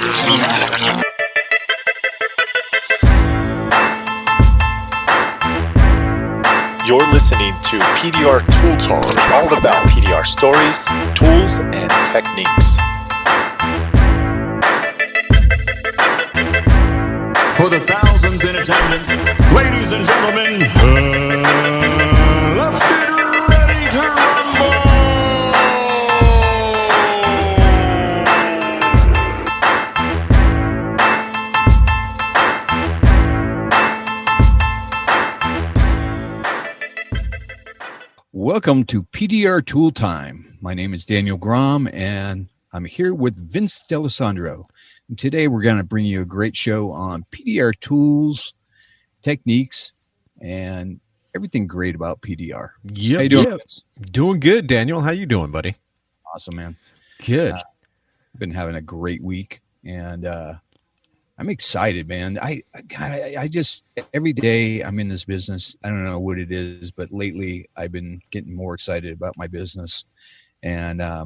You're listening to PDR Tool Talk, all about PDR stories, tools, and techniques. For the thousands in attendance, ladies and gentlemen, let's get ready to rumble! Welcome to PDR Tool Time. My name is Daniel Grom, and I'm here with Vince D'Alessandro. And today we're going to bring you a great show on PDR tools, techniques, and everything great about PDR. Yep, How you doing, Vince? Doing good, Daniel. How you doing, buddy? Awesome, man. Good. Been having a great week, and I'm excited, man. I just, every day I'm in this business, I don't know what it is, but lately I've been getting more excited about my business. And I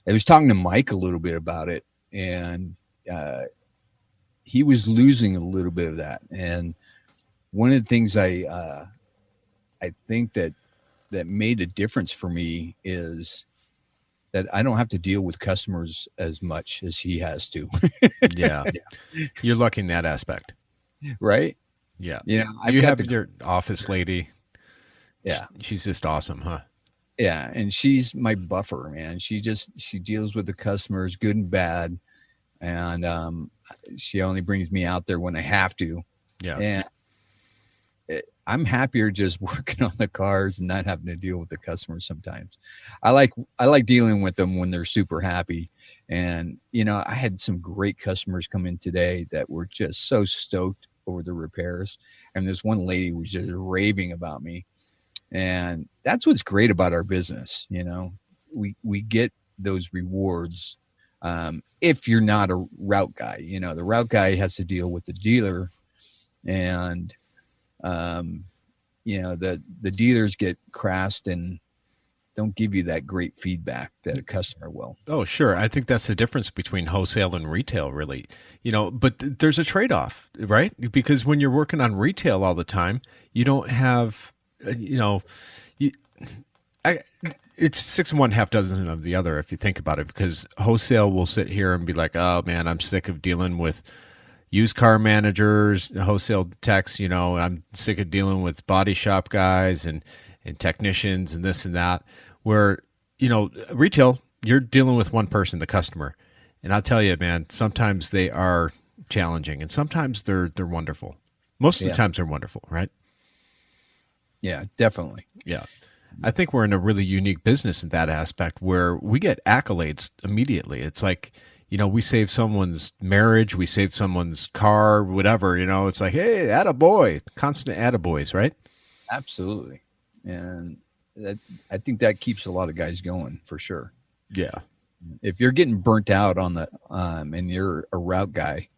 was talking to Mike a little bit about it, and he was losing a little bit of that. And one of the things I think that made a difference for me is that I don't have to deal with customers as much as he has to. Yeah. You're lucky in that aspect. Right? Yeah. You know, you have your office lady. Yeah. She's just awesome, huh? Yeah. And she's my buffer, man. She deals with the customers, good and bad. And she only brings me out there when I have to. Yeah. And I'm happier just working on the cars and not having to deal with the customers sometimes. I like dealing with them when they're super happy. And, you know, I had some great customers come in today that were just so stoked over the repairs. And this one lady was just raving about me. And that's what's great about our business. You know, we get those rewards. If you're not a route guy, you know, the route guy has to deal with the dealer, and you know, the dealers get crassed and don't give you that great feedback that a customer will. Oh, sure. I think that's the difference between wholesale and retail, really. You know, but there's a trade-off, right? Because when you're working on retail all the time, you don't have, it's 6 of one, half dozen of the other, if you think about it, because wholesale will sit here and be like, oh man, I'm sick of dealing with used car managers, wholesale techs, you know, I'm sick of dealing with body shop guys and technicians and this and that. Where, you know, retail, you're dealing with one person, the customer. And I'll tell you, man, sometimes they are challenging and sometimes they're wonderful. Most of the times they're wonderful, right? Yeah, definitely. Yeah. I think we're in a really unique business in that aspect where we get accolades immediately. It's like, you know, we save someone's marriage, we save someone's car, whatever, you know, it's like, hey, attaboy, constant attaboys, right? Absolutely. And I think that keeps a lot of guys going for sure. Yeah. If you're getting burnt out on the, and you're a route guy,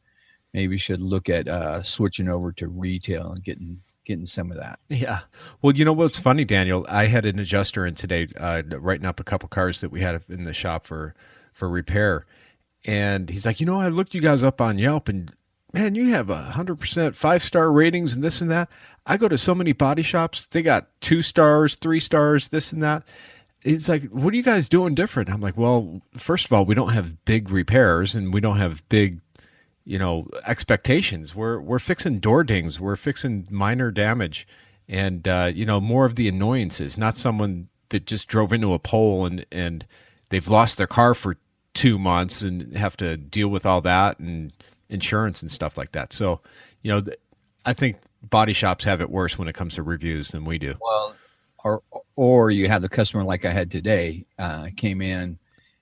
maybe you should look at switching over to retail and getting some of that. Yeah. Well, you know what's funny, Daniel? I had an adjuster in today, writing up a couple cars that we had in the shop for repair. And he's like, you know, I looked you guys up on Yelp and man, you have 100% 5-star ratings and this and that. I go to so many body shops. They got 2 stars, 3 stars, this and that. It's like, what are you guys doing different? I'm like, well, first of all, we don't have big repairs and we don't have big, you know, expectations. We're fixing door dings. We're fixing minor damage and, you know, more of the annoyances, not someone that just drove into a pole and they've lost their car for 2 months and have to deal with all that and insurance and stuff like that. So, you know, I think body shops have it worse when it comes to reviews than we do. Well, or you have the customer like I had today, came in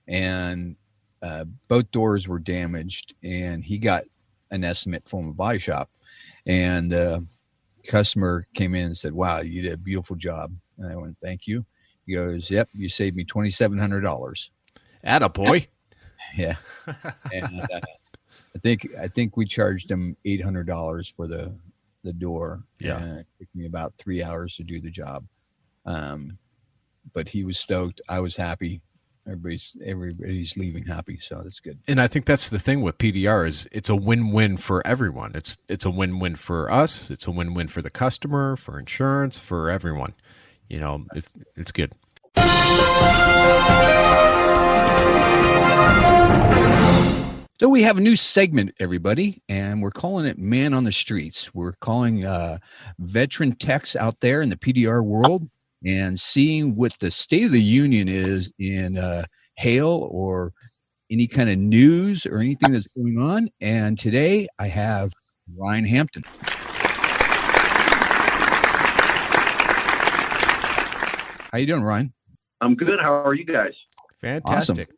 and both doors were damaged and he got an estimate from a body shop, and the customer came in and said, wow, you did a beautiful job. And I went, thank you. He goes, yep, you saved me $2,700. Attaboy. Yeah. And I think we charged him $800 for the door. Yeah. And it took me about 3 hours to do the job. But he was stoked. I was happy. everybody's leaving happy, so that's good. And I think that's the thing with PDR is it's a win-win for everyone. It's a win-win for us. It's a win-win for the customer, for insurance, for everyone. You know, it's good. So we have a new segment, everybody, and we're calling it Man on the Streets. We're calling veteran techs out there in the PDR world and seeing what the state of the union is in hail or any kind of news or anything that's going on. And today I have Ryan Hampton. How you doing, Ryan? I'm good. How are you guys? Fantastic. Awesome.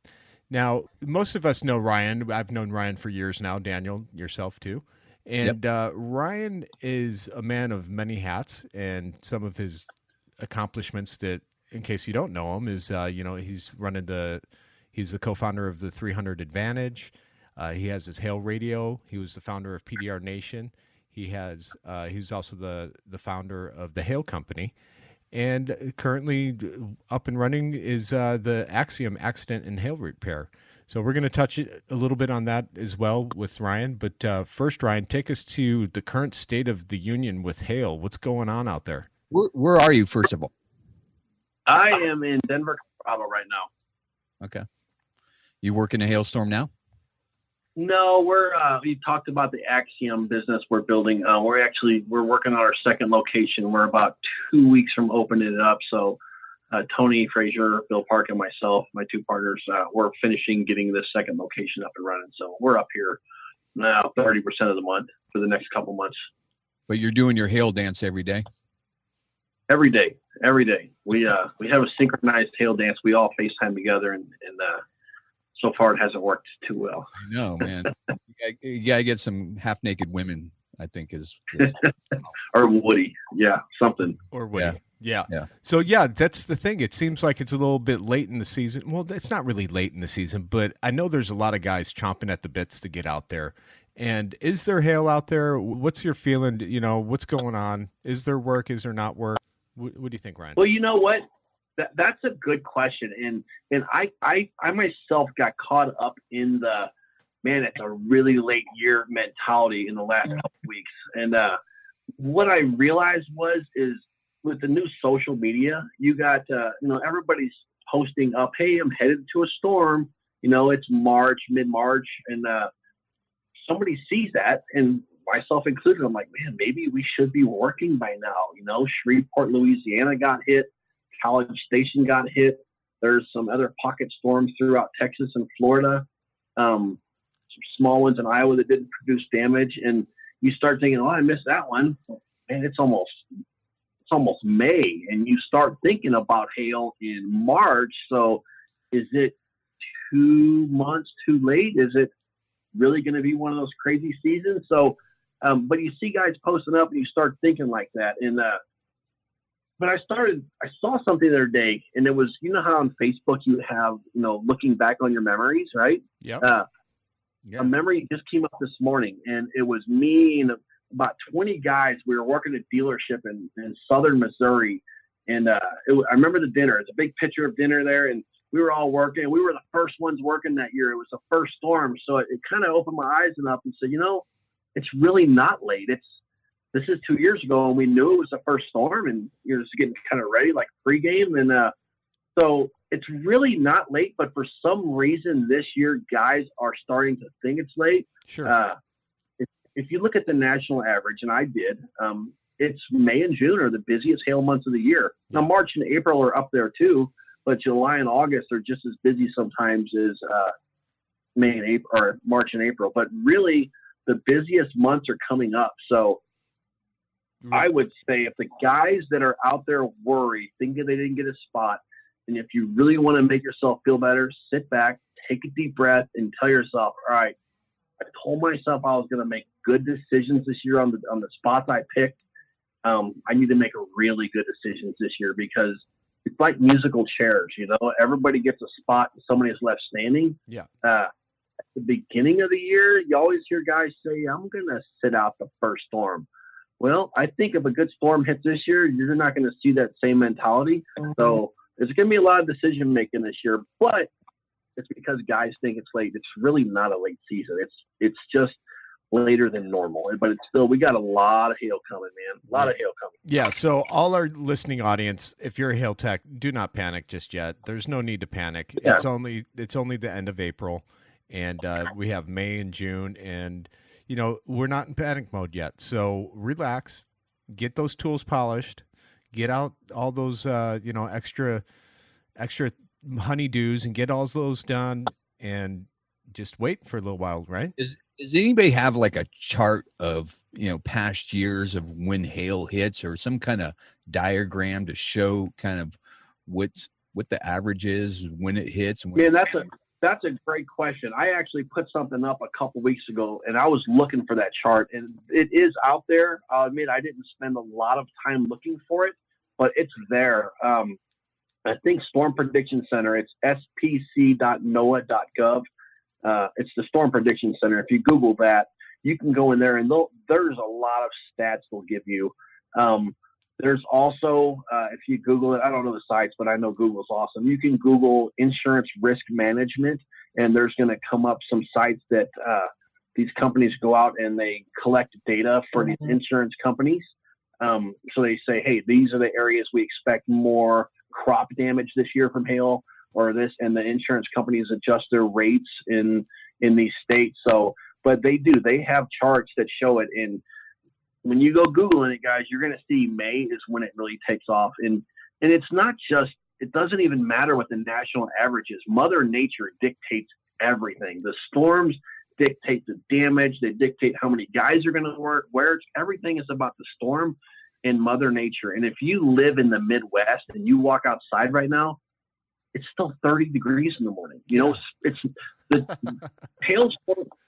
Now, most of us know Ryan. I've known Ryan for years now. Daniel, yourself too. And Ryan is a man of many hats, and some of his accomplishments that, in case you don't know him, is he's the co-founder of the 300 Advantage. He has his Hail Radio. He was the founder of PDR Nation. He's also the founder of the Hail Company. And currently up and running is the Axiom Accident and Hail Repair. So we're going to touch a little bit on that as well with Ryan. But first, Ryan, take us to the current state of the union with hail. What's going on out there? Where are you, first of all? I am in Denver, Colorado right now. Okay. You work in a hailstorm now? No, we talked about the Axiom business we're building. We're working on our second location. We're about 2 weeks from opening it up. So Tony Frazier, Bill Park, and myself, my two partners, we're finishing getting this second location up and running. So we're up here now 30% of the month for the next couple months. But you're doing your hail dance every day? Every day. We have a synchronized hail dance. We all FaceTime together, and so far it hasn't worked too well. I know, man. You gotta get some half-naked women, I think is or Woody. Yeah, something. Or Woody. Yeah. Yeah. So, yeah, that's the thing. It seems like it's a little bit late in the season. Well, it's not really late in the season, but I know there's a lot of guys chomping at the bits to get out there. And is there hail out there? What's your feeling? You know, what's going on? Is there work? Is there not work? What do you think, Ryan? Well, you know what? That's a good question. And I myself got caught up in the, man, it's a really late year mentality in the last couple of weeks. And what I realized is with the new social media, you got, everybody's posting up, hey, I'm headed to a storm. You know, it's March, mid-March. And somebody sees that, and myself included, I'm like, man, maybe we should be working by now. You know, Shreveport, Louisiana got hit. College Station got hit. There's some other pocket storms throughout Texas and Florida. Some small ones in Iowa that didn't produce damage. And you start thinking, oh, I missed that one. Man, it's almost May. And you start thinking about hail in March. So is it 2 months too late? Is it really going to be one of those crazy seasons? So, but you see guys posting up and you start thinking like that. And, but I saw something the other day, and it was, you know how on Facebook you have, looking back on your memories, right? Yeah. A memory just came up this morning, and it was me and about 20 guys. We were working at a dealership in southern Missouri, and I remember the dinner. It's a big picture of dinner there, and we were all working. We were the first ones working that year. It was the first storm, so it kind of opened my eyes enough and said, it's really not late. This is 2 years ago, and we knew it was the first storm, and you're just getting kind of ready, like pregame. And so it's really not late, but for some reason this year, guys are starting to think it's late. Sure. If you look at the national average, and I did, it's May and June are the busiest hail months of the year. Now, March and April are up there too, but July and August are just as busy sometimes as May and April, or March and April. But really, the busiest months are coming up. So I would say if the guys that are out there worried, thinking they didn't get a spot, and if you really want to make yourself feel better, sit back, take a deep breath, and tell yourself, all right, I told myself I was going to make good decisions this year on the spots I picked. I need to make a really good decisions this year, because it's like musical chairs, everybody gets a spot and somebody is left standing. Yeah. At the beginning of the year, you always hear guys say, I'm going to sit out the first storm. Well, I think if a good storm hits this year, you're not going to see that same mentality. So there's going to be a lot of decision making this year, but it's because guys think it's late. It's really not a late season. It's just later than normal, but it's still, we got a lot of hail coming, man. A lot of hail coming. Yeah. So all our listening audience, if you're a hail tech, do not panic just yet. There's no need to panic. Yeah. It's only the end of April, and we have May and June, and we're not in panic mode yet. So relax, get those tools polished, get out all those extra honeydews, and get all those done, and just wait for a little while, right? Does anybody have like a chart of, past years of when hail hits, or some kind of diagram to show kind of what the average is when it hits? And Man, that's a great question. I actually put something up a couple weeks ago, and I was looking for that chart, and it is out there. I'll admit I didn't spend a lot of time looking for it, but it's there. I think Storm Prediction Center, it's spc.noaa.gov. It's the Storm Prediction Center. If you Google that, you can go in there, and there's a lot of stats they'll give you. There's also, if you Google it, I don't know the sites, but I know Google's awesome. You can Google insurance risk management, and there's going to come up some sites that these companies go out and they collect data for these insurance companies. So they say, hey, these are the areas we expect more crop damage this year from hail, or this, and the insurance companies adjust their rates in these states. So, but they have charts that show it. And when you go Googling it, guys, you're going to see May is when it really takes off. And it's not just, it doesn't even matter what the national average is. Mother Nature dictates everything. The storms dictate the damage. They dictate how many guys are going to work, everything is about the storm and Mother Nature. And if you live in the Midwest and you walk outside right now, it's still 30 degrees in the morning. It's the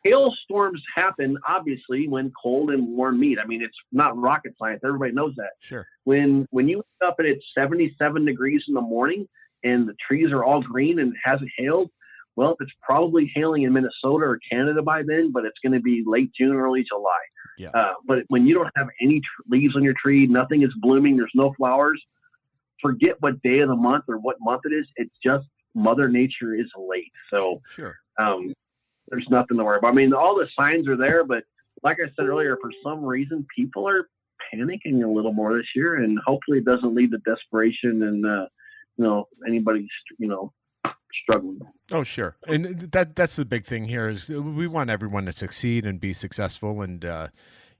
hailstorms happen obviously when cold and warm meet. I mean, it's not rocket science. Everybody knows that. Sure. When you wake up and it's 77 degrees in the morning and the trees are all green and it hasn't hailed, well, it's probably hailing in Minnesota or Canada by then, but it's going to be late June, early July. Yeah. But when you don't have any leaves on your tree, nothing is blooming, there's no flowers, forget what day of the month or what month it is. It's just Mother Nature is late. So sure. There's nothing to worry about. I mean, all the signs are there, but like I said earlier, for some reason, people are panicking a little more this year, and hopefully it doesn't lead to desperation and, anybody, struggling. Oh, sure. And that's the big thing here is we want everyone to succeed and be successful and,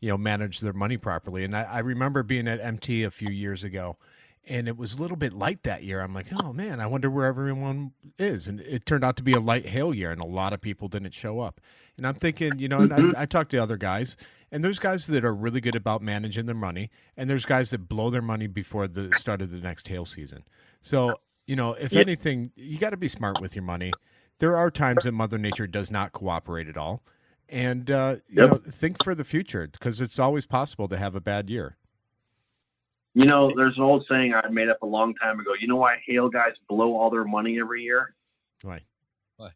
manage their money properly. And I remember being at MT a few years ago, and it was a little bit light that year. I'm like, oh man, I wonder where everyone is. And it turned out to be a light hail year, and a lot of people didn't show up. And I'm thinking, and I talked to other guys, and there's guys that are really good about managing their money, and there's guys that blow their money before the start of the next hail season. So, if anything, you got to be smart with your money. There are times that Mother Nature does not cooperate at all. And, think for the future, because it's always possible to have a bad year. There's an old saying I made up a long time ago. You know why hail guys blow all their money every year? Why?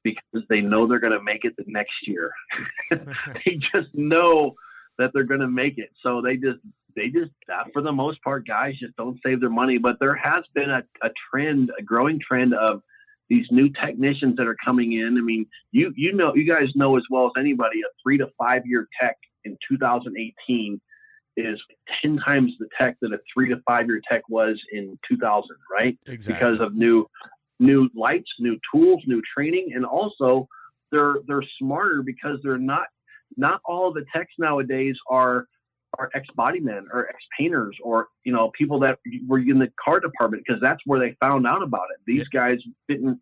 Because they know they're going to make it the next year. They just know that they're going to make it. So they just, for the most part, guys just don't save their money. But there has been a growing trend of these new technicians that are coming in. I mean, you guys know as well as anybody, a 3 to 5 year tech in 2018 is 10 times the tech that a 3 to 5 year tech was in 2000, right? Exactly. Because of new lights, new tools, new training, and also they're smarter because they're not all of the techs nowadays are ex-body men or ex-painters or people that were in the car department, because that's where they found out about it. These guys didn't.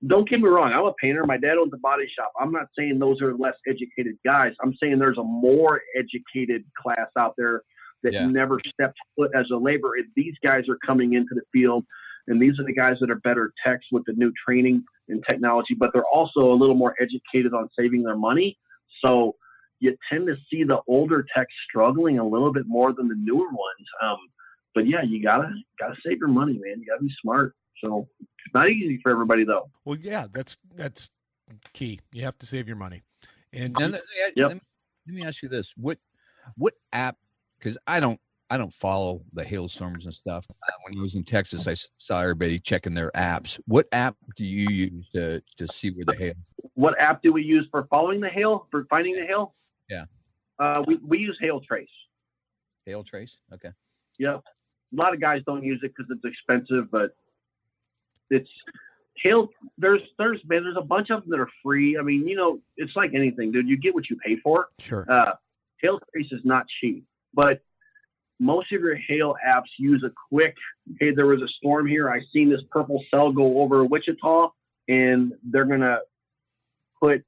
Don't get me wrong. I'm a painter. My dad owns a body shop. I'm not saying those are less educated guys. I'm saying there's a more educated class out there that never stepped foot as a laborer. These guys are coming into the field, and these are the guys that are better techs with the new training and technology, but they're also a little more educated on saving their money. So you tend to see the older techs struggling a little bit more than the newer ones. But yeah, you gotta save your money, man. You gotta be smart. So it's not easy for everybody, though. Well, yeah, that's key. You have to save your money. And let me ask you this: what app? Because I don't I don't follow the hailstorms and stuff. When I was in Texas, I saw everybody checking their apps. What app do you use to see where the hail? What app do we use for following the hail, for finding the hail? Yeah. We use Hail Trace. Hail Trace? Okay. Yep. A lot of guys don't use it because it's expensive, but it's hail. There's a bunch of them that are free. I mean, it's like anything, dude. You get what you pay for. Sure. Hail Trace is not cheap, but most of your hail apps use a quick, hey, there was a storm here. I seen this purple cell go over Wichita, and they're going to put,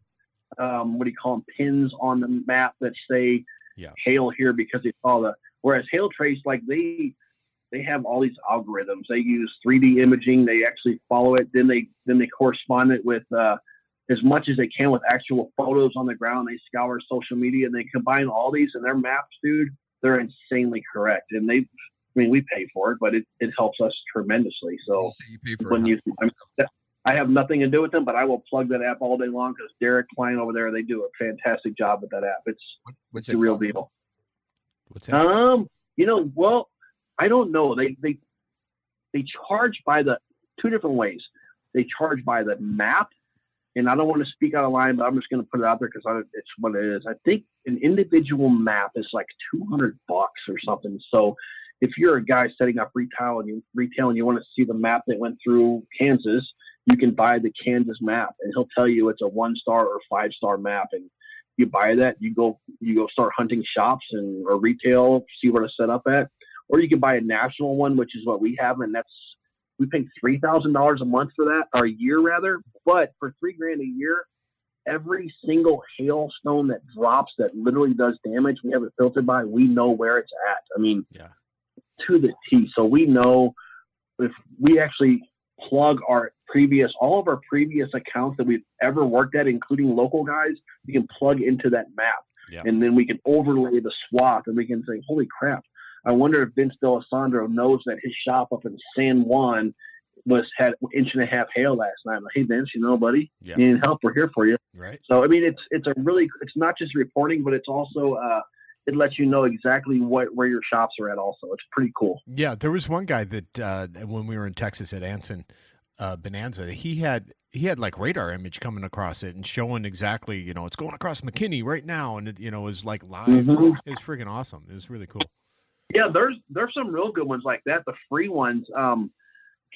pins on the map that say hail here because they saw whereas Hail Trace, like they have all these algorithms. They use 3D imaging. They actually follow it. Then they correspond it with, as much as they can with actual photos on the ground. They scour social media and they combine all these in their maps, dude. They're insanely correct. And we pay for it, but it helps us tremendously. So you pay for I have nothing to do with them, but I will plug that app all day long because Derek Klein over there, they do a fantastic job with that app. It's the real deal. What's that? Well, I don't know. They charge by the two different ways. They charge by the map, and I don't want to speak out of line, but I'm just going to put it out there because it's what it is. I think an individual map is like $200 or something. So if you're a guy setting up retail and you want to see the map that went through Kansas, you can buy the Kansas map, and he'll tell you it's a 1-star or 5-star map, and you buy that. You go start hunting shops or retail, see where to set up at, or you can buy a national one, which is what we have, and we pay $3,000 a month for that, or a year rather. But for $3,000 a year, every single hailstone that drops that literally does damage, we have it filtered by. We know where it's at. I mean, to the T. So we know if we actually plug all of our previous accounts that we've ever worked at, including local guys, we can plug into that map. And then we can overlay the swath, and we can say, holy crap, I wonder if Vince D'Alessandro knows that his shop up in San Juan had 1.5 inches hail last night. I'm like, hey Vince, buddy, you need help? We're here for you. Right. So I mean, it's not just reporting, but it's also it lets you know exactly where your shops are at. Also, it's pretty cool. Yeah, there was one guy that when we were in Texas at Anson Bonanza, he had like radar image coming across it and showing exactly, it's going across McKinney right now, and it was like live. Mm-hmm. It was freaking awesome. It was really cool. Yeah, there's some real good ones like that. The free ones.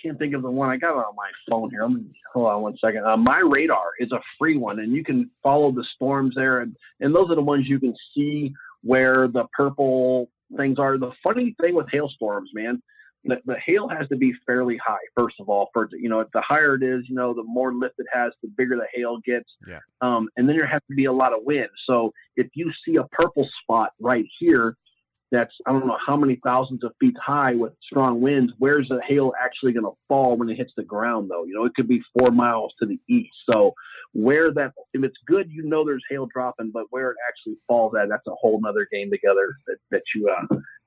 Can't think of the one I got on my phone here. Hold on one second. My Radar is a free one, and you can follow the storms there, and those are the ones you can see where the purple things are. The funny thing with hailstorms, man, the hail has to be fairly high, first of all. The higher it is, the more lift it has, the bigger the hail gets. Yeah. And then there has to be a lot of wind. So if you see a purple spot right here, that's, I don't know how many thousands of feet high with strong winds, where's the hail actually going to fall when it hits the ground, though? It could be 4 miles to the east. So if it's good, there's hail dropping, but where it actually falls at, that's a whole nother game together that you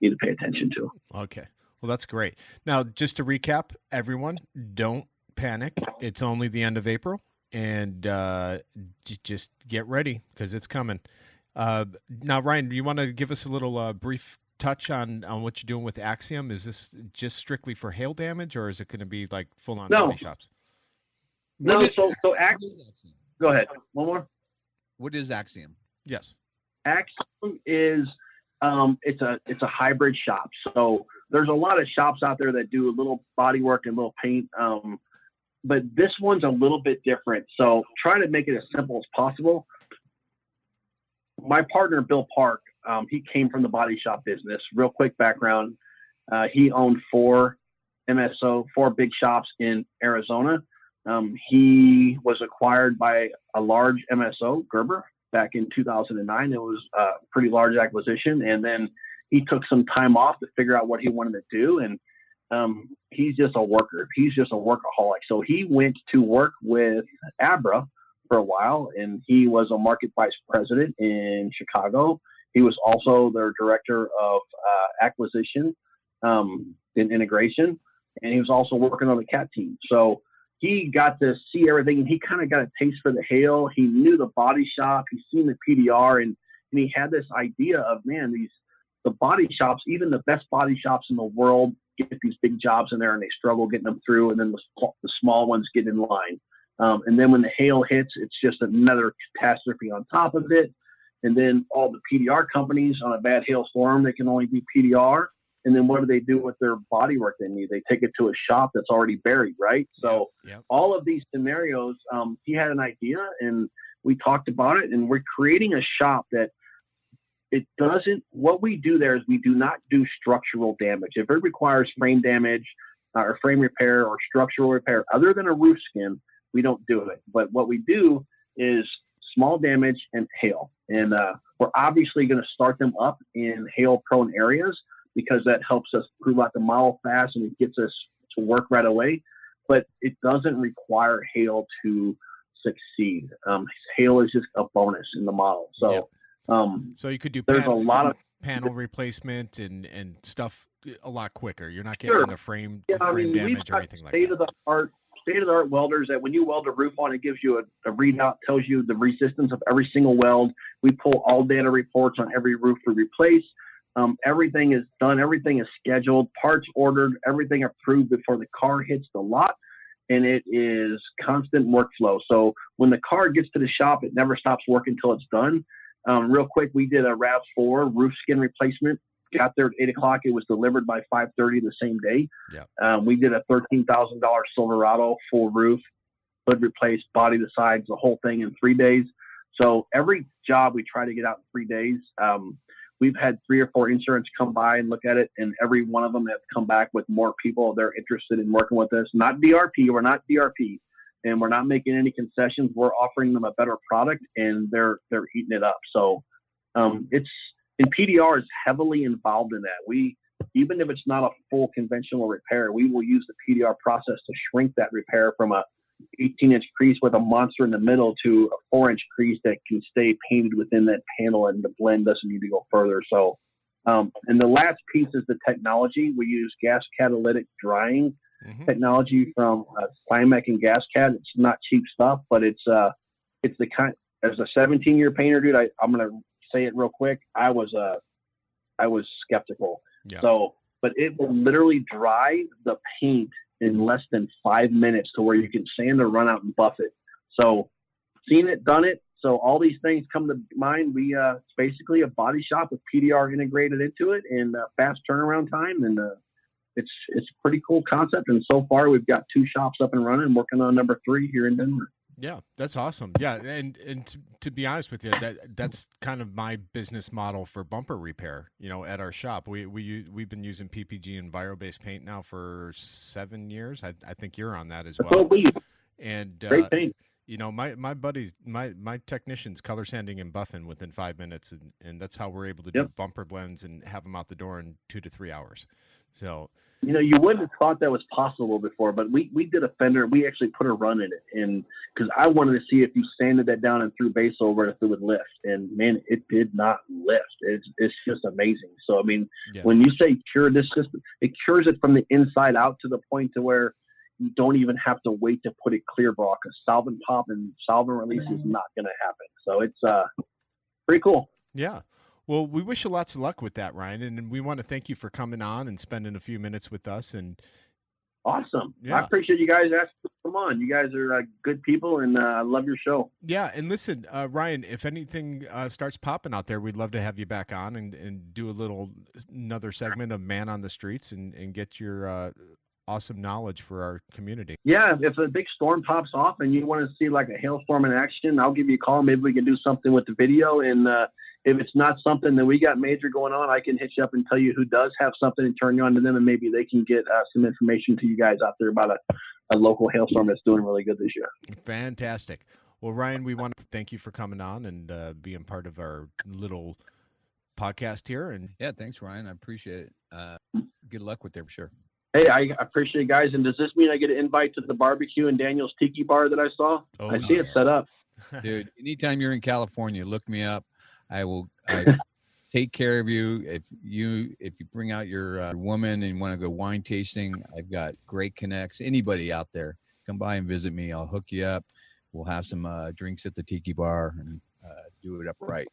need to pay attention to. Okay. Well, that's great. Now, just to recap, everyone, don't panic. It's only the end of April, and just get ready because it's coming. Now, Ryan, do you want to give us a little brief touch on what you're doing with Axiom? Is this just strictly for hail damage, or is it going to be like full-on body shops? No, so Axiom. Go ahead. One more. What is Axiom? Yes. Axiom is it's a hybrid shop. So there's a lot of shops out there that do a little body work and a little paint. But this one's a little bit different. So try to make it as simple as possible. My partner, Bill Park, he came from the body shop business. Real quick background. He owned 4 big shops in Arizona. He was acquired by a large MSO, Gerber, back in 2009. It was a pretty large acquisition. And then he took some time off to figure out what he wanted to do. And he's just a worker. He's just a workaholic. So he went to work with Abra for a while, and he was a market vice president in Chicago. He was also their director of acquisition and integration, and he was also working on the CAT team. So he got to see everything, and he kind of got a taste for the hail. He knew the body shop. He's seen the PDR, and he had this idea of, man, the body shops, even the best body shops in the world, get these big jobs in there and they struggle getting them through. And then the small ones get in line. And then when the hail hits, it's just another catastrophe on top of it. And then all the PDR companies on a bad hailstorm, they can only do PDR. And then what do they do with their body work they need? They take it to a shop that's already buried, right? So all of these scenarios, he had an idea and we talked about it, and we're creating a shop that it doesn't, what we do there is we do not do structural damage. If it requires frame damage or frame repair or structural repair, other than a roof skin, we don't do it. But what we do is small damage and hail. And we're obviously going to start them up in hail prone areas because that helps us prove out the model fast and it gets us to work right away. But it doesn't require hail to succeed. Hail is just a bonus in the model. So, so you could do there's a lot of panel replacement and stuff a lot quicker. You're not getting a frame damage or anything like that. State-of-the-art welders that when you weld a roof on, it gives you a readout, tells you the resistance of every single weld. We pull all data reports on every roof we replace. Everything is done. Everything is scheduled, parts ordered, everything approved before the car hits the lot. And it is constant workflow. So when the car gets to the shop, it never stops working until it's done. Real quick, we did a RAV4 roof skin replacement. Got there at 8 o'clock. It was delivered by 5:30 the same day. We did a $13,000 Silverado full roof, hood replaced, body the sides, the whole thing in 3 days. So every job we try to get out in 3 days. We've had 3 or 4 insurance come by and look at it, and every one of them have come back with more people. They're interested in working with us. Not DRP. We're not DRP, and we're not making any concessions. We're offering them a better product, and they're eating it up. So PDR is heavily involved in that. Even if it's not a full conventional repair, we will use the PDR process to shrink that repair from a 18-inch crease with a monster in the middle to a 4-inch crease that can stay painted within that panel, and the blend doesn't need to go further. So, and the last piece is the technology. We use gas catalytic drying technology from Climac and GasCat. It's not cheap stuff, but it's the kind. As a 17-year painter, dude, I'm gonna say it real quick. I was skeptical. So, but it will literally dry the paint in less than 5 minutes to where you can sand or run out and buff it. So seen it, done it. So all these things come to mind. It's basically a body shop with PDR integrated into it and fast turnaround time. And it's a pretty cool concept. And so far we've got 2 shops up and running, working on number 3 here in Denver. Yeah, that's awesome. Yeah, and to be honest with you, that's kind of my business model for bumper repair. At our shop, we've been using PPG and Enviro-based paint now for 7 years. I think you're on that as well. And great paint. My buddies, my technicians color sanding and buffing within 5 minutes, and that's how we're able to do bumper blends and have them out the door in 2 to 3 hours. So. You wouldn't have thought that was possible before, but we did a fender. We actually put a run in it, and because I wanted to see if you sanded that down and threw base over it, if it would lift. And man, it did not lift. It's just amazing. So I mean, when you say cure this system, it cures it from the inside out to the point to where you don't even have to wait to put it clear bra, because solvent pop and solvent release is not going to happen. So it's pretty cool. Yeah. Well, we wish you lots of luck with that, Ryan, and we want to thank you for coming on and spending a few minutes with us. And awesome. I appreciate you guys asking to come on. You guys are good people, and I love your show. Yeah, and listen, Ryan, if anything starts popping out there, we'd love to have you back on and do another segment of Man on the Streets and get your awesome knowledge for our community. Yeah, if a big storm pops off and you want to see like a hailstorm in action, I'll give you a call. Maybe we can do something with the video, and if it's not something that we got major going on, I can hit you up and tell you who does have something and turn you on to them, and maybe they can get some information to you guys out there about a local hailstorm that's doing really good this year. Fantastic. Well, Ryan, we want to thank you for coming on and being part of our little podcast here. And yeah, thanks, Ryan. I appreciate it. Good luck with it for sure. Hey, I appreciate it, guys. And does this mean I get an invite to the barbecue in Daniel's Tiki Bar that I saw? I see it set up. Dude, anytime you're in California, look me up. I take care of you. If you bring out your woman and want to go wine tasting, I've got great connects. Anybody out there, come by and visit me. I'll hook you up. We'll have some drinks at the Tiki Bar and do it up right.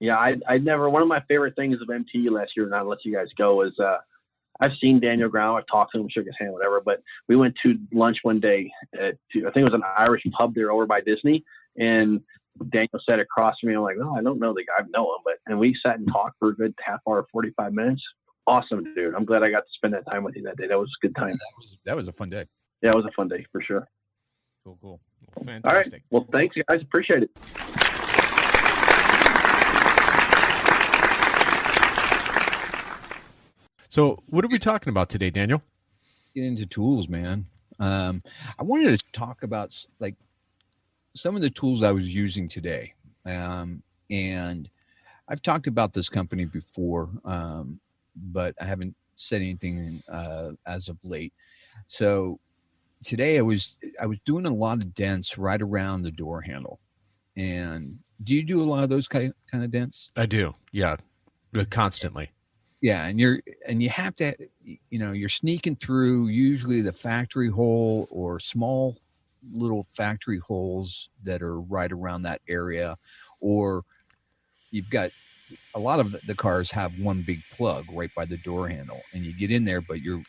Yeah, I never. One of my favorite things of MTE last year, and I'll let you guys go, is I've seen Daniel Brown. I've talked to him, shook his hand, whatever. But we went to lunch one day at I think it was an Irish pub there over by Disney, and Daniel sat across from me. I'm like, oh, I don't know the guy, I know him, and we sat and talked for a good half hour, 45 minutes. Awesome, dude. I'm glad I got to spend that time with you that day. That was a good time. That was a fun day. Yeah, it was a fun day for sure. Cool. Well, All right. fantastic. Well, thanks, guys. Appreciate it. So, what are we talking about today, Daniel? Get into tools, man. I wanted to talk about like some of the tools I was using today. And I've talked about this company before, but I haven't said anything as of late. So today I was doing a lot of dents right around the door handle. And do you do a lot of those kind of dents? I do. Yeah. Constantly. Yeah, and you have to, you're sneaking through usually the factory hole or small little factory holes that are right around that area, or you've got a lot of the cars have one big plug right by the door handle, and you get in there, but you're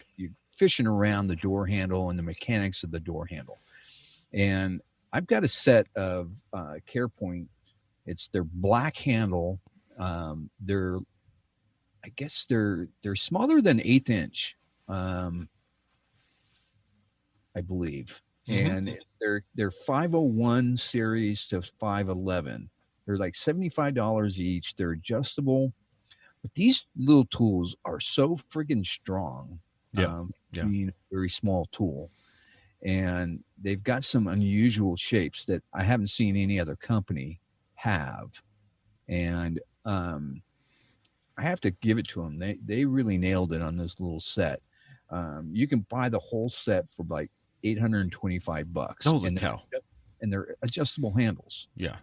fishing around the door handle and the mechanics of the door handle. And I've got a set of CarePoint. It's their black handle. I guess they're smaller than 1/8 inch, I believe. Mm-hmm. And they're 501 series to 511. They're like $75 each. They're adjustable, but these little tools are so friggin' strong. Yeah. I mean, a very small tool, and they've got some unusual shapes that I haven't seen any other company have. And I have to give it to them. They really nailed it on this little set. You can buy the whole set for like $825. Holy cow. And they're adjustable handles. Yeah.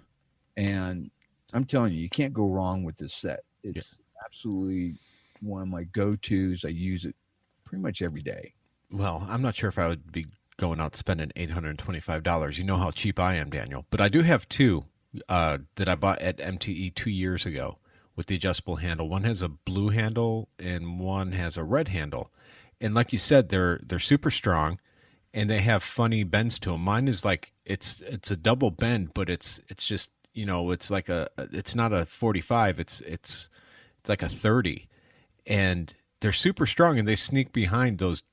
And I'm telling you, you can't go wrong with this set. It's absolutely one of my go-tos. I use it pretty much every day. Well, I'm not sure if I would be going out spending $825. You know how cheap I am, Daniel. But I do have two that I bought at MTE 2 years ago with the adjustable handle. One has a blue handle and one has a red handle. And like you said, they're super strong, and they have funny bends to them. Mine is like it's a double bend, but it's just, it's like it's not a 45, it's like a 30. And they're super strong, and they sneak behind those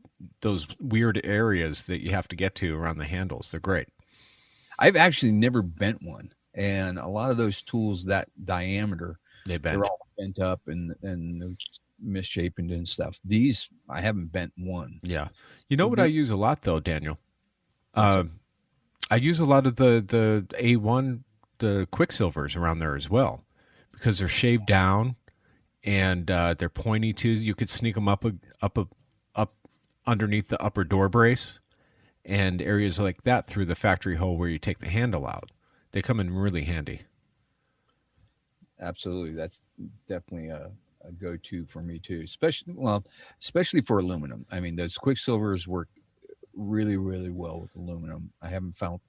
weird areas that you have to get to around the handles. They're great. I've actually never bent one. And a lot of those tools, that diameter, they're all bent up and they're misshapen and stuff. These, I haven't bent one. Yeah. You know what I use a lot though, Daniel? I use a lot of the A1, the Quicksilvers around there as well, because they're shaved down and they're pointy too. You could sneak them up underneath the upper door brace and areas like that through the factory hole where you take the handle out. They come in really handy. Absolutely. That's definitely a go-to for me too, especially for aluminum. I mean, those Quicksilvers work really, really well with aluminum. I haven't found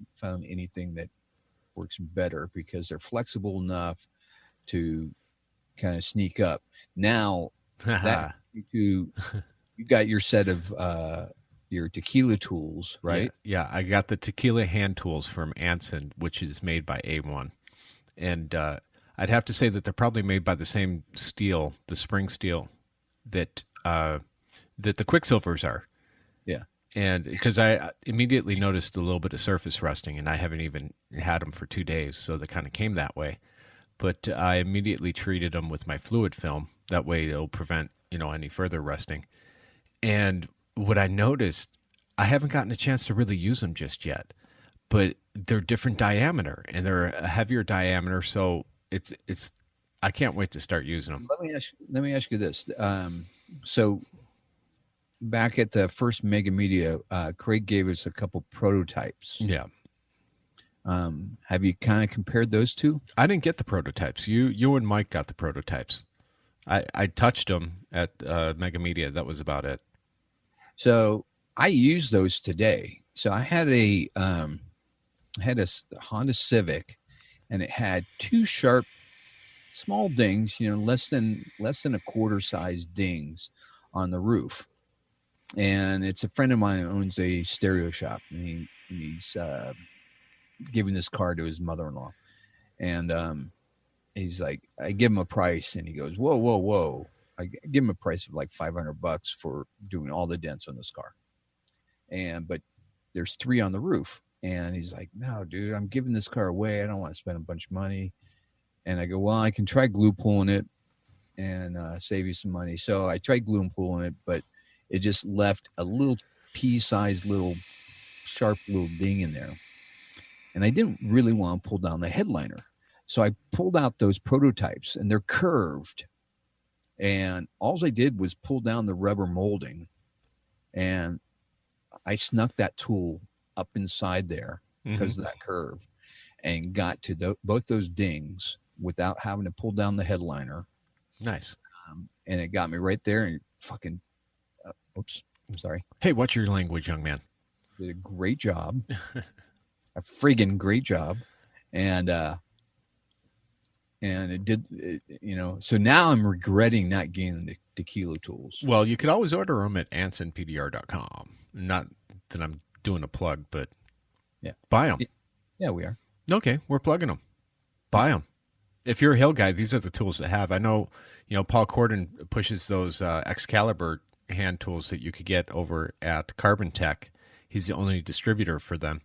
anything that works better because they're flexible enough to kind of sneak up. Now that you got your set of your tequila tools, right? Yeah, I got the tequila hand tools from Anson, which is made by A1. And I'd have to say that they're probably made by the same steel, the spring steel, that the Quicksilvers are. Yeah. And because I immediately noticed a little bit of surface rusting, and I haven't even had them for 2 days, so they kind of came that way. But I immediately treated them with my fluid film. That way it'll prevent, any further rusting. And what I noticed, I haven't gotten a chance to really use them just yet, but they're different diameter and they're a heavier diameter. So it's I can't wait to start using them. Let me ask you this. So back at the first Mega Media, Craig gave us a couple prototypes. Yeah. Have you kind of compared those two? I didn't get the prototypes. You and Mike got the prototypes. I touched them at Mega Media. That was about it. So I used those today. So I had a Honda Civic, and it had two sharp small dings, less than a quarter size dings on the roof. And it's a friend of mine who owns a stereo shop, and he's giving this car to his mother-in-law. And he's like, I give him a price, and he goes, whoa, whoa, whoa. I give him a price of like $500 for doing all the dents on this car. But there's 3 on the roof. And he's like, no, dude, I'm giving this car away. I don't want to spend a bunch of money. And I go, well, I can try glue pulling it and save you some money. So I tried glue and pulling it, but it just left a little pea-sized little sharp little ding in there. And I didn't really want to pull down the headliner. So I pulled out those prototypes, and they're curved. And all I did was pull down the rubber molding, and I snuck that tool up inside there because of that curve, and got to both those dings without having to pull down the headliner. Nice. And it got me right there, and fucking, oops, I'm sorry. Hey, what's your language, young man? Did a great job. A friggin' great job. And it did, so now I'm regretting not getting the tequila tools. Well, you could always order them at ansonpdr.com. Not that I'm doing a plug, but yeah, buy them. Yeah, we are. Okay, we're plugging them. Buy them. If you're a hill guy, these are the tools to have. I know, Paul Corden pushes those Excalibur hand tools that you could get over at Carbon Tech. He's the only distributor for them.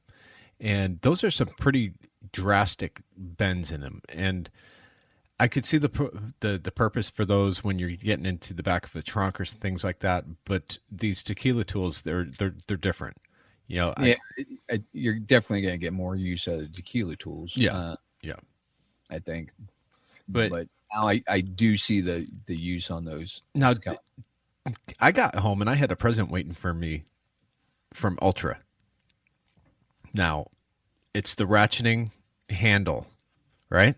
And those are some pretty drastic bends in them. And I could see the purpose for those when you're getting into the back of the trunk or things like that. But these tequila tools, they're different. You're definitely going to get more use out of the tequila tools. Yeah, I think. But now I do see the use on those. Now, I got home and I had a present waiting for me from Ultra. Now, it's the ratcheting handle, right?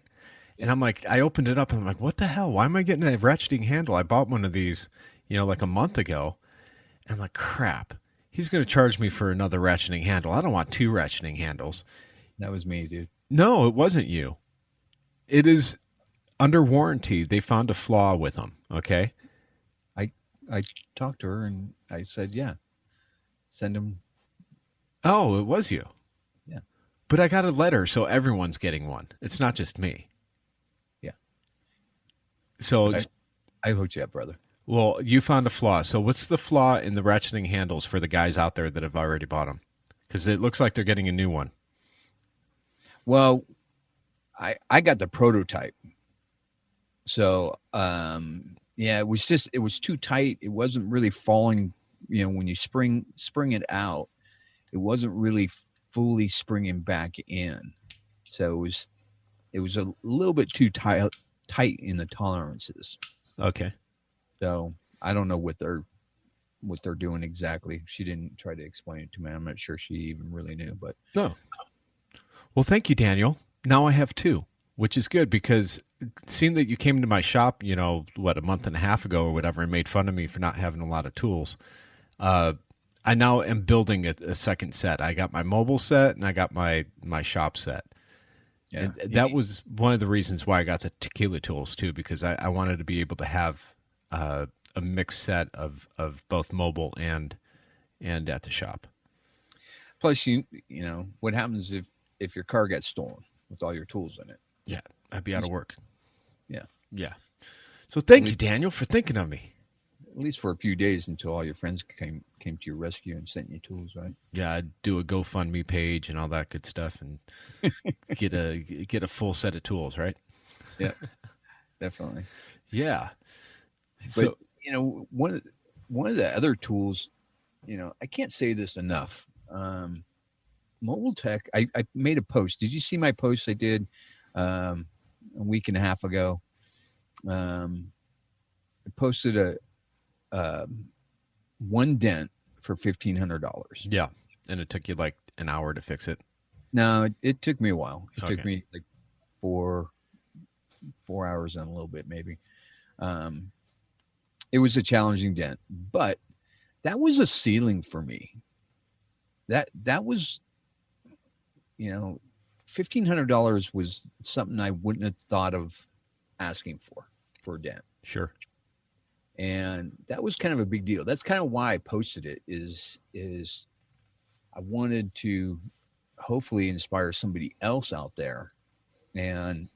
And I'm like, I opened it up and I'm like, what the hell? Why am I getting a ratcheting handle? I bought one of these, like a month ago. And I'm like, crap. He's going to charge me for another ratcheting handle. I don't want 2 ratcheting handles. That was me, dude. No, it wasn't you. It is under warranty. They found a flaw with them, okay? I talked to her and I said, yeah, send them. Oh, it was you. Yeah. But I got a letter, so everyone's getting one. It's not just me. Yeah. So I hooked you up, brother. Well, you found a flaw. So what's the flaw in the ratcheting handles for the guys out there that have already bought them? Because it looks like they're getting a new one. Well, I got the prototype. So, it was too tight. It wasn't really falling, when you spring it out, it wasn't really fully springing back in. So it was a little bit too tight in the tolerances. Okay. So I don't know what they're doing exactly. She didn't try to explain it to me. I'm not sure she even really knew, but no. Well, thank you, Daniel. Now I have 2, which is good because seeing that you came to my shop, a month and a half ago or whatever, and made fun of me for not having a lot of tools. I now am building a second set. I got my mobile set and I got my shop set. Yeah. And that was one of the reasons why I got the tequila tools too, because I wanted to be able to have a mixed set of both mobile and at the shop. Plus, what happens if your car gets stolen with all your tools in it? Yeah, I'd be out of work. Yeah. So thank you, Daniel, for thinking of me. At least for a few days until all your friends came to your rescue and sent you tools, right? Yeah, I'd do a GoFundMe page and all that good stuff, and get a full set of tools, right? Yeah, definitely. Yeah, but one of the other tools, I can't say this enough. Mobile Tech. I made a post. Did you see my post I did a week and a half ago? I posted a one dent for $1,500. Yeah, and it took you like an hour to fix it. No, it took me a while. It Okay. took me like 4 hours and a little bit, maybe. It was a challenging dent, but that was a ceiling for me. That was, $1,500 was something I wouldn't have thought of asking for a dent. Sure. And that was kind of a big deal. That's kind of why I posted it is I wanted to hopefully inspire somebody else out there. And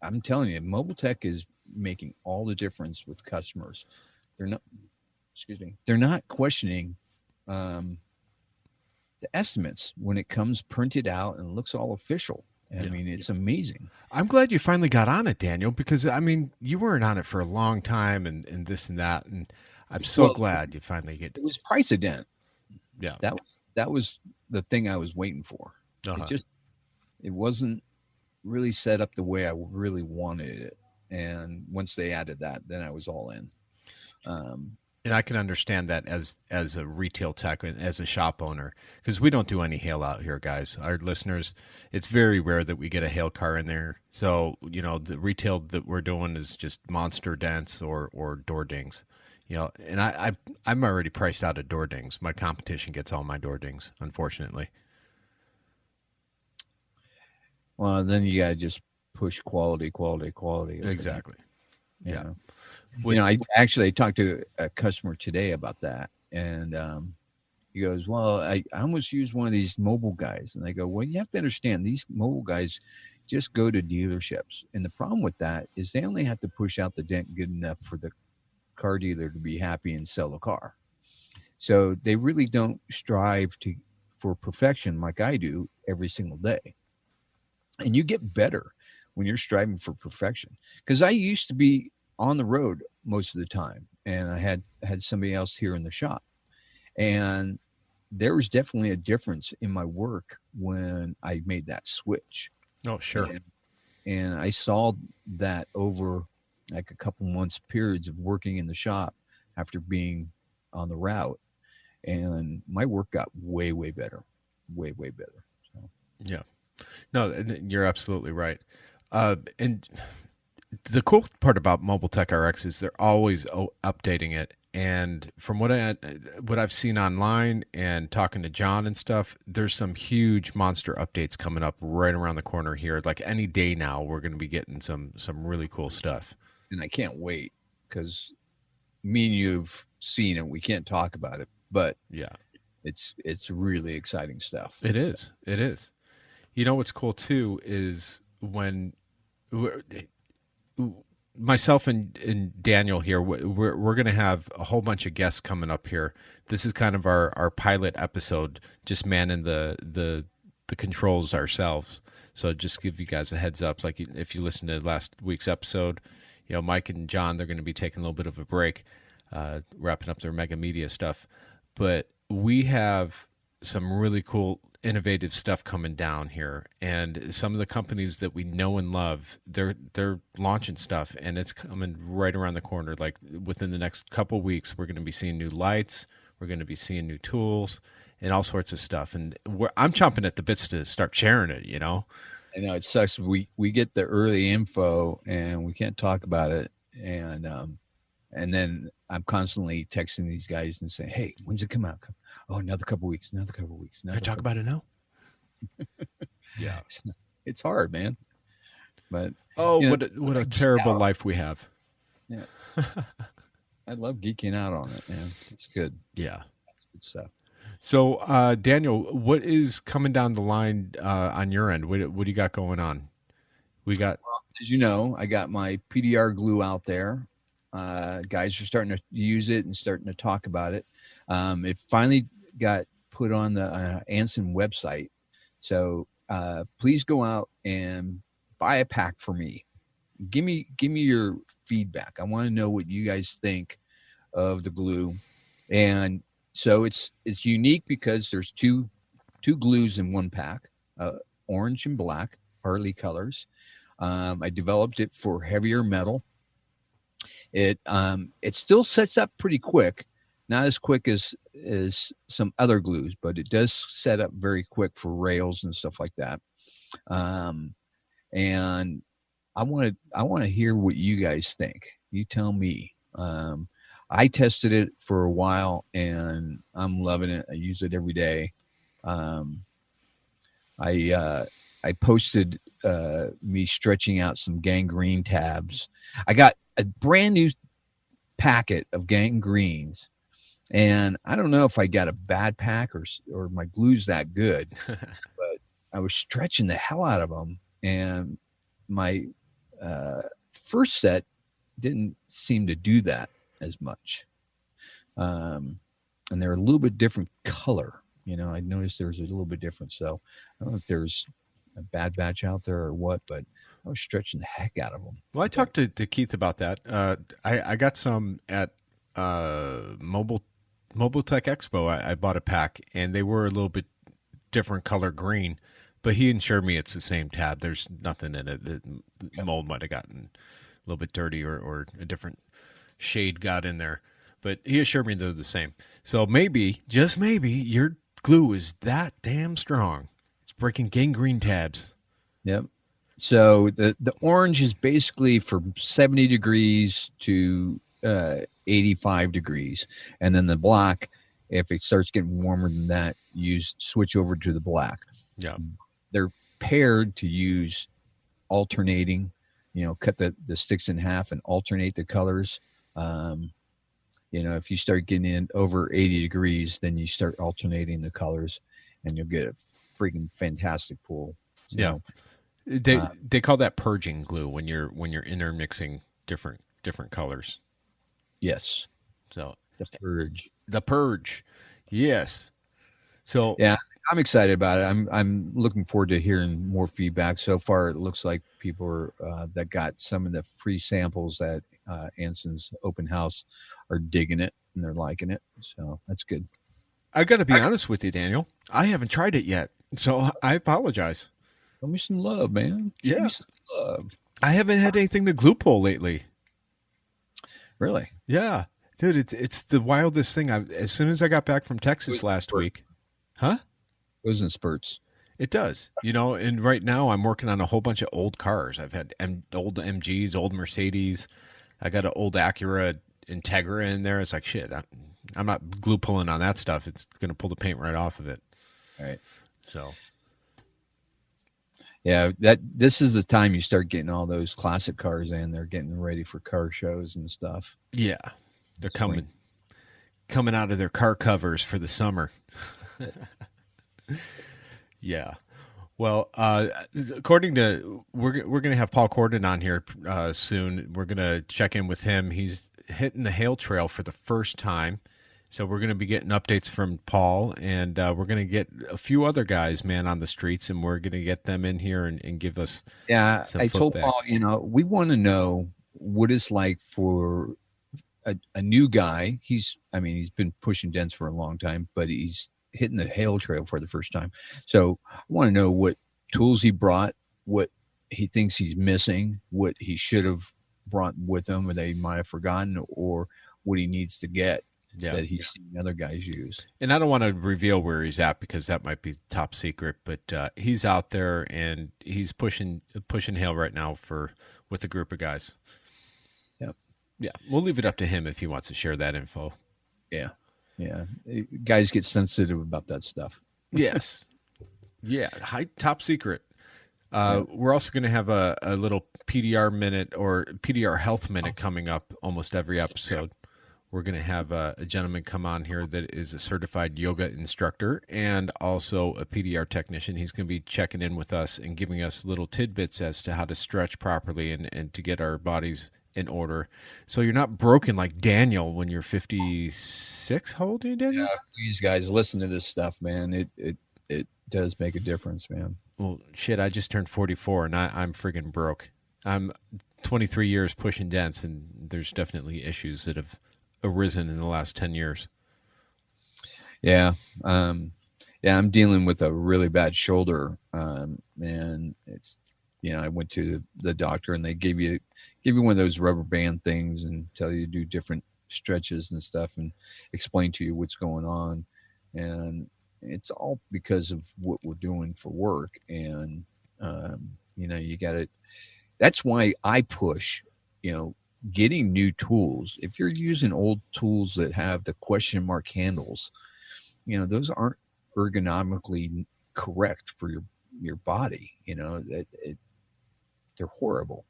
I'm telling you, mobile tech is making all the difference with customers. They're not, excuse me, they're not questioning the estimates when it comes printed out and looks all official. I mean, it's amazing. I'm glad you finally got on it, Daniel, because I mean, you weren't on it for a long time and this and that. And I'm so glad you finally get. It was price a dent. Yeah. That was the thing I was waiting for. It wasn't really set up the way I really wanted it. And once they added that, then I was all in. And I can understand that as a retail tech and as a shop owner, because we don't do any hail out here, guys. Our listeners, it's very rare that we get a hail car in there. So, the retail that we're doing is just monster dents or door dings. And I'm already priced out of door dings. My competition gets all my door dings, unfortunately. Well, then you got to just push quality. Exactly. Yeah. I talked to a customer today about that, and he goes, "Well, I almost used one of these mobile guys," and I go, "Well, you have to understand these mobile guys just go to dealerships, and the problem with that is they only have to push out the dent good enough for the car dealer to be happy and sell the car. So they really don't strive for perfection like I do every single day, and you get better when you're striving for perfection. Because I used to be on the road most of the time, and I had somebody else here in the shop, and there was definitely a difference in my work when I made that switch. Oh, sure. And I saw that over like a couple months periods of working in the shop after being on the route, and my work got way better. So. Yeah, no, you're absolutely right. And the cool part about Mobile Tech RX is they're always updating it. And from what I've seen online and talking to John and stuff, there's some huge monster updates coming up right around the corner here. Like any day now, we're going to be getting some really cool stuff. And I can't wait because me and you've seen it. We can't talk about it, but yeah, it's really exciting stuff. It is. You know what's cool too is when myself and Daniel here, we're going to have a whole bunch of guests coming up here. This is kind of our pilot episode, just manning the controls ourselves. So just give you guys a heads up. Like if you listen to last week's episode, Mike and John, they're going to be taking a little bit of a break, wrapping up their mega media stuff. But we have some really cool, innovative stuff coming down here, and some of the companies that we know and love, they're launching stuff, and it's coming right around the corner. Like within the next couple of weeks, we're going to be seeing new lights, we're going to be seeing new tools, and all sorts of stuff. And I'm chomping at the bits to start sharing it. I know it sucks. We get the early info and we can't talk about it, and then I'm constantly texting these guys and saying, "Hey, when's it come out?" Oh, another couple weeks. Can I talk about it now? Yeah, it's hard, man. But what a terrible life we have. Yeah, I love geeking out on it, man. It's good. Yeah, it's good stuff. So, Daniel, what is coming down the line on your end? What do you got going on? Well, as you know, I got my PDR glue out there. Guys are starting to use it and starting to talk about it. It finally got put on the Anson website. So please go out and buy a pack for me. Give me your feedback. I want to know what you guys think of the glue. And so it's unique because there's two glues in one pack, orange and black, Harley colors. I developed it for heavier metal. It still sets up pretty quick, not as quick as some other glues, but it does set up very quick for rails and stuff like that. And I want to hear what you guys think. You tell me. I tested it for a while and I'm loving it. I use it every day. I posted me stretching out some gangrene tabs. I got a brand new packet of gangrenes, and I don't know if I got a bad pack or my glue's that good, but I was stretching the hell out of them, and my first set didn't seem to do that as much. And they're a little bit different color. You know, I noticed there's a little bit different. So I don't know if there's a bad batch out there or what, but I was stretching the heck out of them. Well, I talked to Keith about that. I got some at Mobile Tech Expo. I bought a pack, and they were a little bit different color green, but he assured me it's the same tab. There's nothing in it. The mold might have gotten a little bit dirty or a different shade got in there, but he assured me they're the same. So maybe, just maybe, your glue is that damn strong. It's breaking gangrene tabs. Yep. So the orange is basically from 70 degrees to 85 degrees. And then the black, if it starts getting warmer than that, switch over to the black. Yeah. They're paired to use alternating, cut the sticks in half and alternate the colors. If you start getting in over 80 degrees, then you start alternating the colors and you'll get a freaking fantastic pool. So, yeah. They call that purging glue when you're intermixing different colors. Yes. So the purge. Yes. So yeah, I'm excited about it. I'm looking forward to hearing more feedback. So far, it looks like people are that got some of the free samples at Anson's open house are digging it and they're liking it. So that's good. I got to be honest with you, Daniel. I haven't tried it yet, so I apologize. Show me some love, man. Show me some love. I haven't had anything to glue pull lately. Really? Yeah, dude. It's the wildest thing. As soon as I got back from Texas last week, huh? It was in spurts. It does, and right now I'm working on a whole bunch of old cars. I've had old MGs, old Mercedes. I got an old Acura Integra in there. It's like, shit, I'm not glue pulling on that stuff. It's going to pull the paint right off of it. All right. So. Yeah, this is the time you start getting all those classic cars in. They're getting ready for car shows and stuff. Yeah. They're coming out of their car covers for the summer. Yeah. Well, according to we're going to have Paul Corden on here soon. We're going to check in with him. He's hitting the Hail Trail for the first time, so we're going to be getting updates from Paul, and we're going to get a few other guys, man, on the streets, and we're going to get them in here and give us. Yeah, I told Paul, we want to know what it's like for a new guy. He's been pushing dents for a long time, but he's hitting the Hail Trail for the first time. So I want to know what tools he brought, what he thinks he's missing, what he should have brought with him or that he might have forgotten, or what he needs to get that he's seen other guys use. And I don't want to reveal where he's at because that might be top secret, but he's out there and he's pushing Hail right now with a group of guys. Yep. Yeah. We'll leave it up to him if he wants to share that info. Yeah. Yeah, guys get sensitive about that stuff. Yes. Yeah, top secret. We're also going to have a little PDR minute or PDR health minute coming up almost every episode. We're going to have a gentleman come on here that is a certified yoga instructor and also a PDR technician. He's going to be checking in with us and giving us little tidbits as to how to stretch properly and to get our bodies in order, so you're not broken like Daniel when you're 56. How old are you, Daniel? Yeah, please, guys, listen to this stuff, man. It does make a difference, man. Well, shit, I just turned 44, and I'm friggin' broke. I'm 23 years pushing dents, and there's definitely issues that have arisen in the last 10 years. Yeah, I'm dealing with a really bad shoulder, and it's. I went to the doctor and they give you one of those rubber band things and tell you to do different stretches and stuff and explain to you what's going on. And it's all because of what we're doing for work. And, you got to, that's why I push, getting new tools. If you're using old tools that have the question mark handles, those aren't ergonomically correct for your body. They're horrible.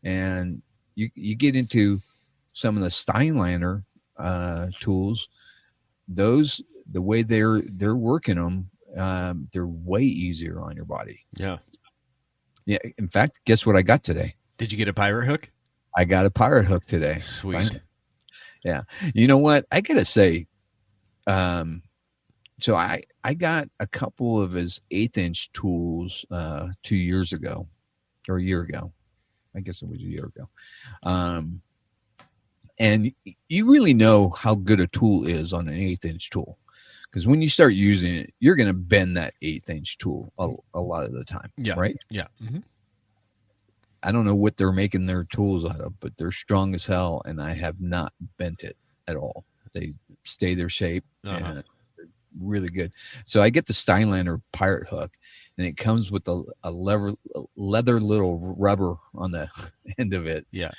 And you get into some of the Steinliner tools. Those, the way they're working them, they're way easier on your body. Yeah. Yeah. In fact, guess what I got today? Did you get a pirate hook? I got a pirate hook today. Sweet. Finally. Yeah. You know what? I gotta say, so I got a couple of his 1/8" tools 2 years ago, or a year ago. I guess it was a year ago. And you really know how good a tool is on an 1/8" tool, because when you start using it, you're going to bend that 1/8" tool a lot of the time. Yeah. Right. Yeah. Mm-hmm. I don't know what they're making their tools out of, but they're strong as hell, and I have not bent it at all. They stay their shape, and they're really good. So I get the Steinlander pirate hook, and it comes with a leather little rubber on the end of it. Yeah.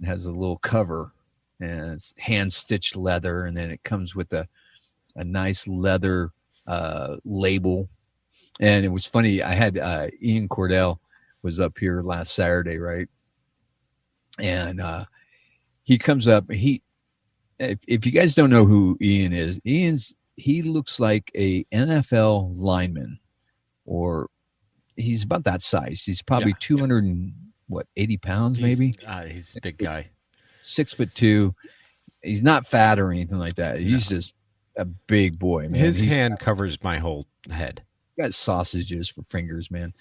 It has a little cover, and it's hand stitched leather, and then it comes with a nice leather label. And it was funny. I had Ian Cordell was up here last Saturday, right? And he comes up. If you guys don't know who Ian is, he looks like a NFL lineman, or he's about that size. He's probably 280 pounds, maybe. He's a big guy. 6'2". He's not fat or anything like that. He's just a big boy, man. His hand covers my whole head. Got sausages for fingers, man.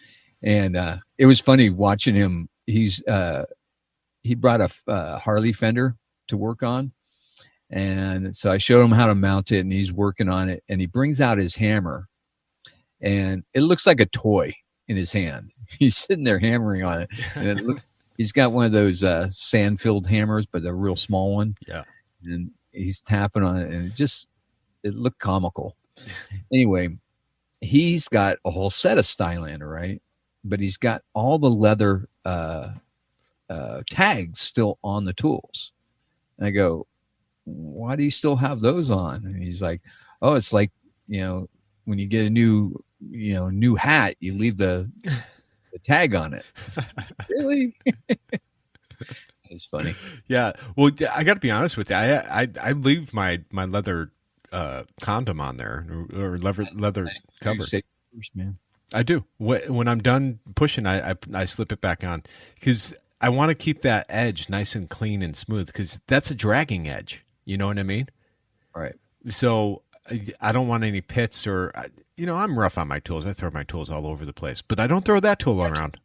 And it was funny watching him. He brought a Harley fender to work on. And so I showed him how to mount it, and he's working on it. And he brings out his hammer, and it looks like a toy in his hand. He's sitting there hammering on it, and it looks. He's got one of those sand-filled hammers, but a real small one. Yeah. And he's tapping on it, and it looked comical. Anyway, he's got a whole set of Steinlander, right? But he's got all the leather tags still on the tools. And I go, why do you still have those on? And he's like, oh, it's like, when you get a new hat, you leave the tag on it. Really? It's funny. Yeah. Well, I got to be honest with you. I leave my leather condom on there, or leather cover. Man. I do. When I'm done pushing, I slip it back on, because I want to keep that edge nice and clean and smooth, because that's a dragging edge. You know what I mean? Right. So I don't want any pits, or I'm rough on my tools. I throw my tools all over the place, but I don't throw that tool around.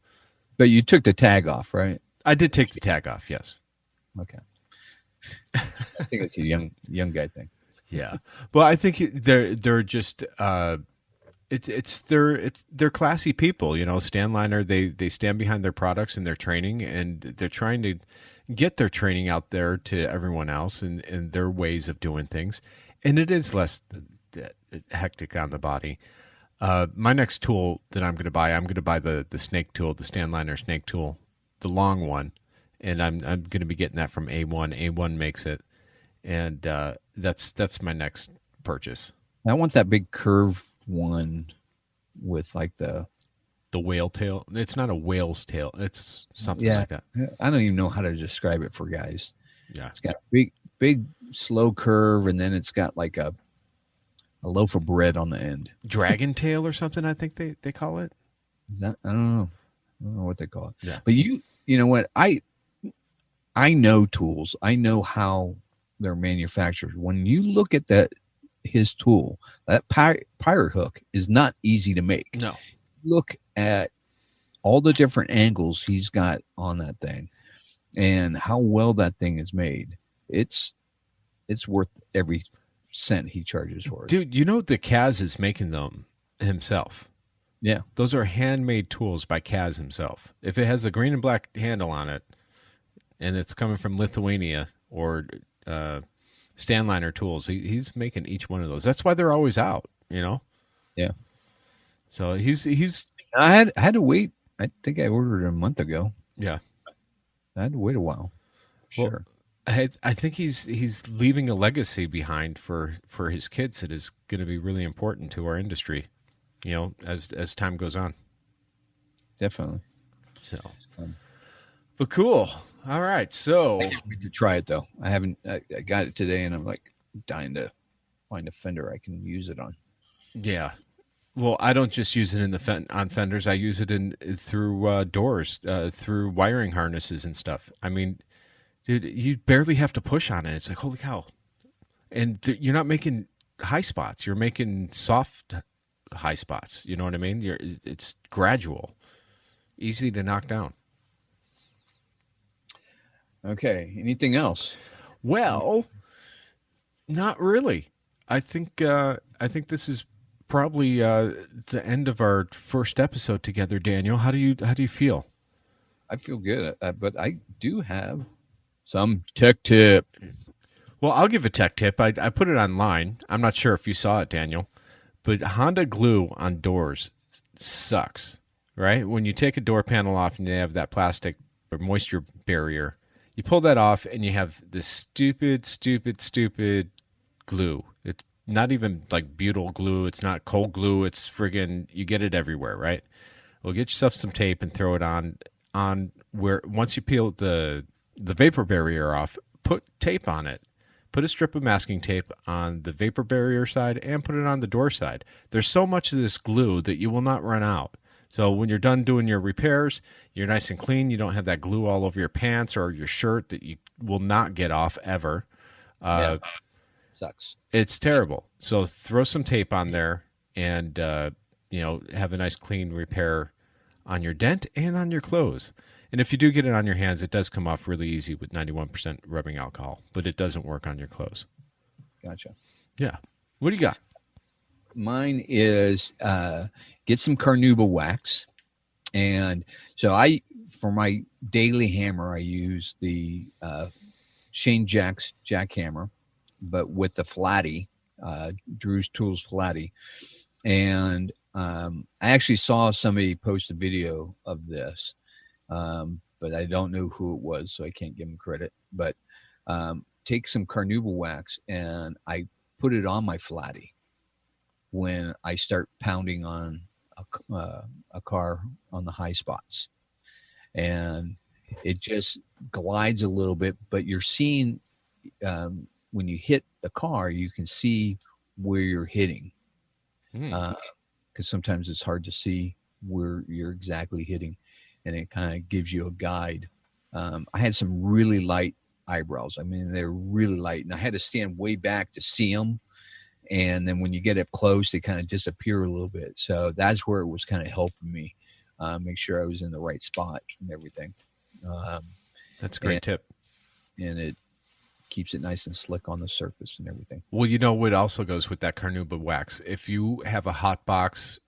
But you took the tag off, right? I did take the tag off. Yes. Okay. I think it's a young guy thing. Yeah. Well, I think they're just they're classy people. Stanliner, they stand behind their products and their training, and they're trying to get their training out there to everyone else and their ways of doing things. And it is less hectic on the body. My next tool that I'm going to buy the snake tool, the Stanliner snake tool, the long one. And I'm going to be getting that from A1. A1 makes it. And that's my next purchase. I want that big curve one with like the whale tail. It's not a whale's tail. It's something like that. I don't even know how to describe it for guys. Yeah. It's got a big slow curve, and then it's got like a loaf of bread on the end. Dragon tail or something, I think they call it. Is that? I don't know what they call it. Yeah. But you know what? I know tools. I know how they're manufactured. When you look at his tool, that pirate hook is not easy to make. No. Look at all the different angles he's got on that thing, and how well that thing is made. It's worth every cent he charges for it. Dude, the Kaz is making them himself. Yeah. Those are handmade tools by Kaz himself. If it has a green and black handle on it, and it's coming from Lithuania or Stanliner tools, he's making each one of those. That's why they're always out, Yeah. So he's. I had to wait. I think I ordered it a month ago. Yeah. I had to wait a while. Sure. I think he's leaving a legacy behind for his kids that is going to be really important to our industry. as time goes on. Definitely. So, Um, but cool. All right. So, I can't wait to try it though. I haven't. I got it today, and I'm like dying to find a fender I can use it on. yeah. Well, I don't just use it in on fenders. I use it through doors, through wiring harnesses and stuff. I mean, dude, you barely have to push on it. It's like, holy cow. And you're not making high spots. You're making soft high spots. You know what I mean? It's gradual, easy to knock down. Okay. Anything else? Well, not really. I think this is probably the end of our first episode together, Daniel. How do you feel? I feel good, but I do have some tech tip. Well, I'll give a tech tip. I put it online. I'm not sure if you saw it, Daniel, but Honda glue on doors sucks, right? When you take a door panel off and you have that plastic or moisture barrier, you pull that off and you have this stupid glue. It's not even like butyl glue. It's not cold glue. It's friggin', you get it everywhere, right? Well, get yourself some tape and throw it on where, once you peel the vapor barrier off, put tape on it. Put a strip of masking tape on the vapor barrier side and put it on the door side. There's so much of this glue that you will not run out. So when you're done doing your repairs, you're nice and clean. You don't have that glue all over your pants or your shirt that you will not get off ever. Sucks. It's terrible. So throw some tape on there and have a nice clean repair on your dent and on your clothes. And if you do get it on your hands, it does come off really easy with 91% rubbing alcohol, but it doesn't work on your clothes. Gotcha. Yeah. What do you got? Mine is get some carnauba wax. And so for my daily hammer, I use the Shane Jack's jackhammer, but with the flatty, Drew's Tools flatty. And I actually saw somebody post a video of this. But I don't know who it was, so I can't give him credit. But take some carnauba wax and I put it on my flatty when I start pounding on a car on the high spots, and it just glides a little bit. But you're seeing when you hit the car, you can see where you're hitting, because sometimes it's hard to see where you're exactly hitting. And it kind of gives you a guide. I had some really light eyebrows. I mean, they're really light, and I had to stand way back to see them. And then when you get up close, they kind of disappear a little bit. So that's where it was kind of helping me make sure I was in the right spot and everything. That's a great tip. And it keeps it nice and slick on the surface and everything. Well, what also goes with that carnauba wax? If you have a hot box,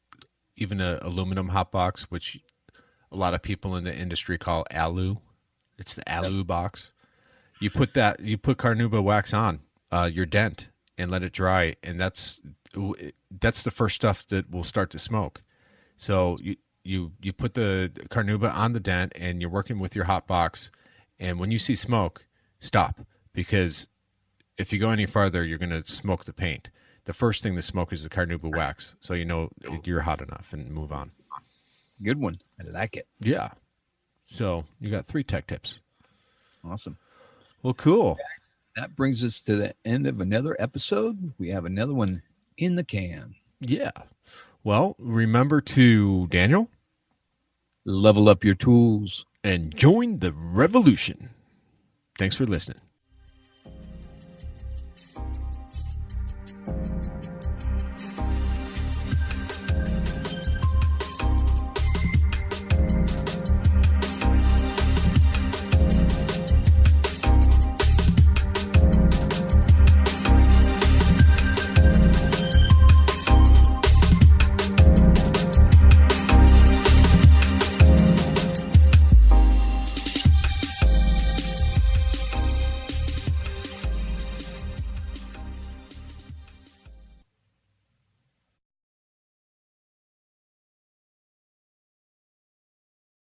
even an aluminum hot box, which a lot of people in the industry call alu. It's the alu box. You put carnauba wax on your dent and let it dry, and that's the first stuff that will start to smoke. So you put the carnauba on the dent, and you're working with your hot box, and when you see smoke, stop, because if you go any farther, you're going to smoke the paint. The first thing to smoke is the carnauba wax, so you know you're hot enough, and move on. Good one. I like it. Yeah. So you got 3 tech tips. Awesome. Well, cool. That brings us to the end of another episode. We have another one in the can. Yeah. Well, remember to, Daniel, level up your tools and join the revolution. Thanks for listening.